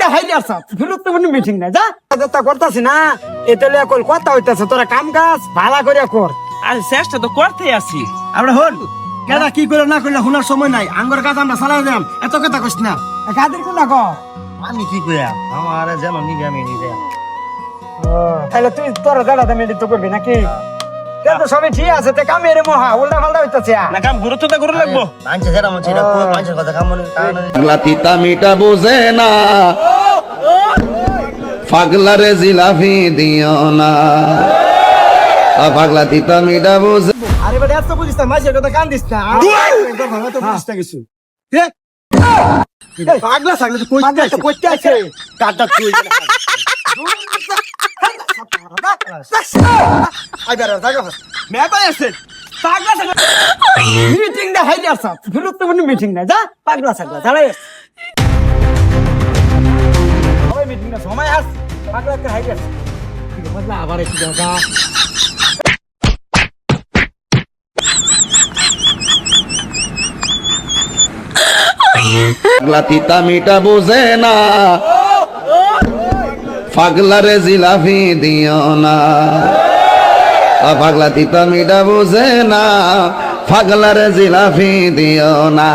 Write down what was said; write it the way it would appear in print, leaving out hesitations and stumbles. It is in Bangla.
মিটিংটা হাইরে আসা গুরুত্বপূর্ণ মিটিং না যা যা করতাছি না এটা লিয়া কল কথা হইতাছে তোরা কাম কাজ ভালো করে কর আর চেষ্টা তো করতেই আছি। আমরা হল কেডা কি করে না করলে শোনার সময় নাই আঙ্গর কাজ আমরা চালাই দিলাম এত কথা কইস না কাদের কোন কর আমি কি কইয়া আমার যেন নিবে আমি নিবে তাহলে তুই তোর দাঁড়াতে মেডিট করবি নাকি তো সবই ঠিক আছে তে কামের মহা উল্টা পাল্টা হইতাছে না কাম গুরুত্বটা করে লাগবো। মানছে যারা মানছে এটা কোন মানছে কথা কাম মনে পাগলা তিতা মিটা বোঝে না পাগলারে জিলাফি দিও না পাগলা তিতা মিটা বোঝে আরে বেটা এত বুঝিস না মাঝে কথা কান দিস না ভালো তো বুঝিস না কিছু পাগলা ছাগলা তো কইতে আছে কাটা তুই মিটিং না হাইরে আসা গুরুত্বপূর্ণ মিটিং না যা পাগলা ছাগলা ছাড়াই মিটিং না সময় আস পাগলা হাইরে আসা আবার একটু দেখা পাগলা তিতা মিটা বোঝে না পাগলারে জিলাফি দিও না পাগলা তিতা মিটা বোঝে না পাগলারে জিলাফি দিও না